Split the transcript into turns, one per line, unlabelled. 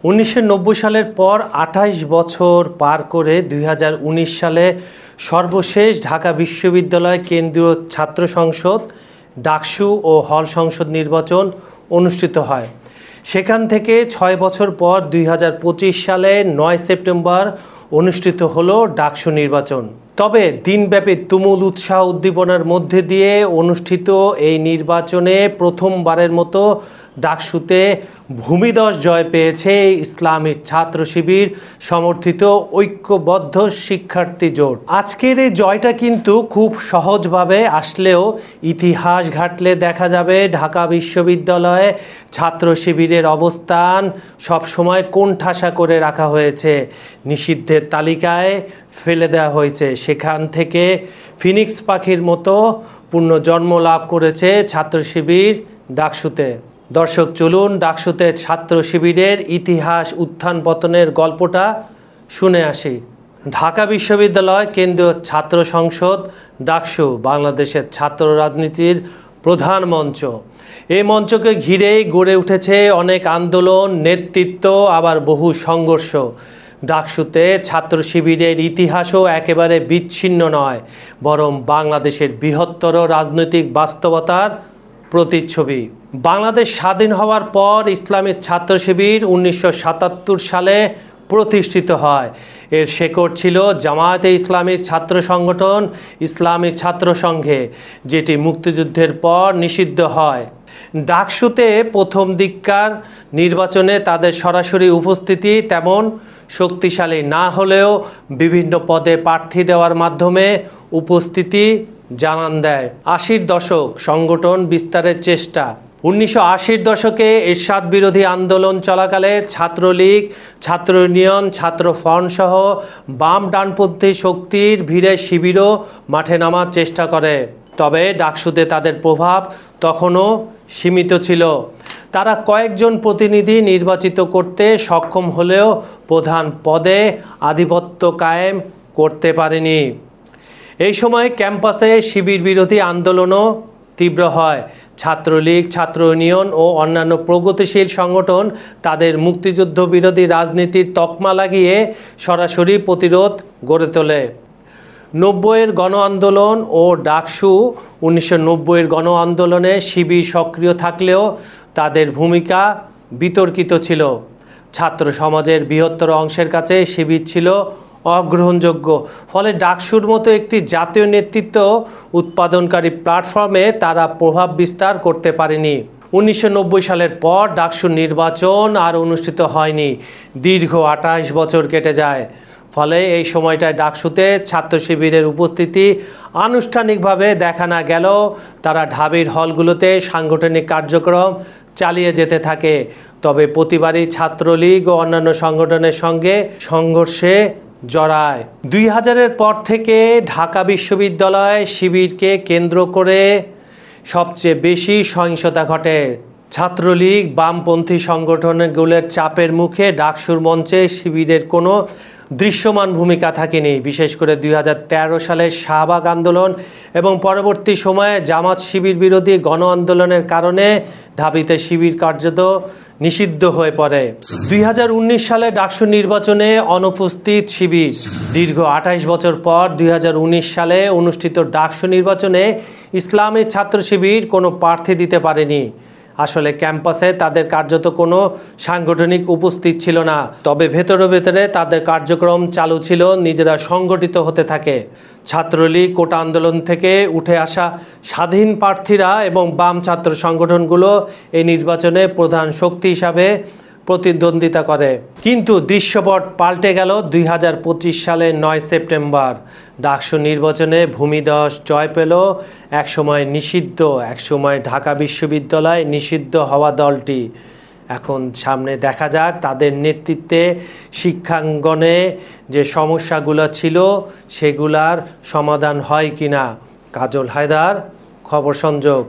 1990 সালের পর 28 বছর পার করে 2019 সালে সর্বশেষ ঢাকা বিশ্ববিদ্যালয় কেন্দ্রীয় ছাত্র সংসদ ডাকসু ও হল সংসদ নির্বাচন অনুষ্ঠিত হয়। সেখান থেকে 6 বছর পর 2025 সালে 9 সেপ্টেম্বর অনুষ্ঠিত হলো ডাকসু নির্বাচন। তবে দিনব্যাপী তুমুল উৎসাহ উদ্দীপনার মধ্যে দিয়ে অনুষ্ঠিত এই নির্বাচনে প্রথমবারের মতো ডাকসুতে ভূমিধস জয় পেয়েছে ইসলামী ছাত্র শিবির সমর্থিত ঐক্যবদ্ধ শিক্ষার্থী জোট। আজকের এই জয়টা কিন্তু খুব সহজভাবে আসলেও ইতিহাস ঘাটলে দেখা যাবে ঢাকা বিশ্ববিদ্যালয়ে ছাত্র শিবিরের অবস্থান সবসময় কোণঠাসা করে রাখা হয়েছে, নিষিদ্ধের তালিকায় ফেলে দেওয়া হয়েছে। সেখান থেকে ফিনিক্স পাখির মতো পুনর্জন্ম লাভ করেছে ছাত্র শিবির ডাকসুতে। দর্শক, চলুন ডাকসুতে ছাত্র শিবিরের ইতিহাস উত্থান পতনের গল্পটা শুনে আসি। ঢাকা বিশ্ববিদ্যালয় কেন্দ্রীয় ছাত্র সংসদ ডাকসু বাংলাদেশের ছাত্র রাজনীতির প্রধান মঞ্চ। এই মঞ্চকে ঘিরেই গড়ে উঠেছে অনেক আন্দোলন, নেতৃত্ব, আবার বহু সংঘর্ষ। ডাকসুতে ছাত্র শিবিরের ইতিহাসও একেবারে বিচ্ছিন্ন নয়, বরং বাংলাদেশের বৃহত্তর রাজনৈতিক বাস্তবতার প্রতিচ্ছবি। বাংলাদেশ স্বাধীন হওয়ার পর ইসলামী ছাত্র শিবির 1977 সালে প্রতিষ্ঠিত হয়। এর শেকড় ছিল জামায়াতে ইসলামী ছাত্র সংগঠন ইসলামী ছাত্র সংঘে, যেটি মুক্তিযুদ্ধের পর নিষিদ্ধ হয়। ডাকসুতে প্রথম দিককার নির্বাচনে তাদের সরাসরি উপস্থিতি তেমন শক্তিশালী না হলেও বিভিন্ন পদে প্রার্থী দেওয়ার মাধ্যমে উপস্থিতি জানান দেয়। 80-র দশক সংগঠন বিস্তারের চেষ্টা। 1980-র দশকে এরশাদ বিরোধী আন্দোলন চলাকালে ছাত্রলীগ, ছাত্র ইউনিয়ন, ছাত্র ফ্রন্ট সহ বাম ডানপন্থী শক্তির ভিড়ে শিবিরও মাঠে নামার চেষ্টা করে। তবে ডাকসুতে তাদের প্রভাব তখনও সীমিত ছিল। তারা কয়েকজন প্রতিনিধি নির্বাচিত করতে সক্ষম হলেও প্রধান পদে আধিপত্য কায়েম করতে পারেনি। এই সময় ক্যাম্পাসে শিবির বিরোধী আন্দোলনও তীব্র হয়। ছাত্রলীগ, ছাত্র ইউনিয়ন ও অন্যান্য প্রগতিশীল সংগঠন তাদের মুক্তিযুদ্ধ বিরোধী রাজনীতির তকমা লাগিয়ে সরাসরি প্রতিরোধ গড়ে তোলে। 90-এর গণ আন্দোলন ও ডাকসু 1990-এর গণ আন্দোলনে শিবির সক্রিয় থাকলেও তাদের ভূমিকা বিতর্কিত ছিল। ছাত্র সমাজের বৃহত্তর অংশের কাছে শিবির ছিল অগ্রহণযোগ্য। ফলে ডাকসুর মতো একটি জাতীয় নেতৃত্ব উৎপাদনকারী প্ল্যাটফর্মে তারা প্রভাব বিস্তার করতে পারেনি। 1990 সালের পর ডাকসুর নির্বাচন আর অনুষ্ঠিত হয়নি। দীর্ঘ 28 বছর কেটে যায়। ফলে এই সময়টায় ডাকসুতে ছাত্র শিবিরের উপস্থিতি আনুষ্ঠানিকভাবে দেখা না গেলেও তারা ঢাবির হলগুলোতে সাংগঠনিক কার্যক্রম চালিয়ে যেতে থাকে। তবে প্রতিবারই ছাত্রলীগ ও অন্যান্য সংগঠনের সঙ্গে সংঘর্ষে জড়ায়। 2000-এর পর থেকে ঢাকা বিশ্ববিদ্যালয় শিবিরকে কেন্দ্র করে সবচেয়ে বেশি সহিংসতা ঘটে। ছাত্রলীগ, বামপন্থী সংগঠনগুলোর চাপের মুখে ডাকসুর মঞ্চে শিবিরের কোনো দৃশ্যমান ভূমিকা থাকেনি। বিশেষ করে 2013 সালের শাহবাগ আন্দোলন এবং পরবর্তী সময়ে জামাত শিবির বিরোধী গণ আন্দোলনের কারণে ঢাবিতে শিবির কার্যত নিষিদ্ধ হয়ে পড়ে। 2019 সালে ডাকসু নির্বাচনে অনুপস্থিত শিবির। দীর্ঘ 28 বছর পর 2019 সালে অনুষ্ঠিত ডাকসু নির্বাচনে ইসলামী ছাত্র শিবির কোনো প্রার্থী দিতে পারেনি। আসলে ক্যাম্পাসে তাদের কার্যত কোনো সাংগঠনিক উপস্থিত ছিল না। তবে ভেতরে তাদের কার্যক্রম চালু ছিল, নিজেরা সংগঠিত হতে থাকে। ছাত্রলীগ, কোটা আন্দোলন থেকে উঠে আসা স্বাধীন প্রার্থীরা এবং বাম ছাত্র সংগঠনগুলো এই নির্বাচনে প্রধান শক্তি হিসাবে প্রতিদ্বন্দ্বিতা করে। কিন্তু দৃশ্যপট পাল্টে গেল 2025 সালের 9 সেপ্টেম্বর। ডাকসু নির্বাচনে ভূমিধস জয় পেল একসময় নিষিদ্ধ, একসময় ঢাকা বিশ্ববিদ্যালয় নিষিদ্ধ হওয়া দলটি। এখন সামনে দেখা যাক তাদের নেতৃত্বে শিক্ষাঙ্গনে যে সমস্যাগুলো ছিল সেগুলার সমাধান হয় কিনা। কাজল হায়দার, খবর সংযোগ।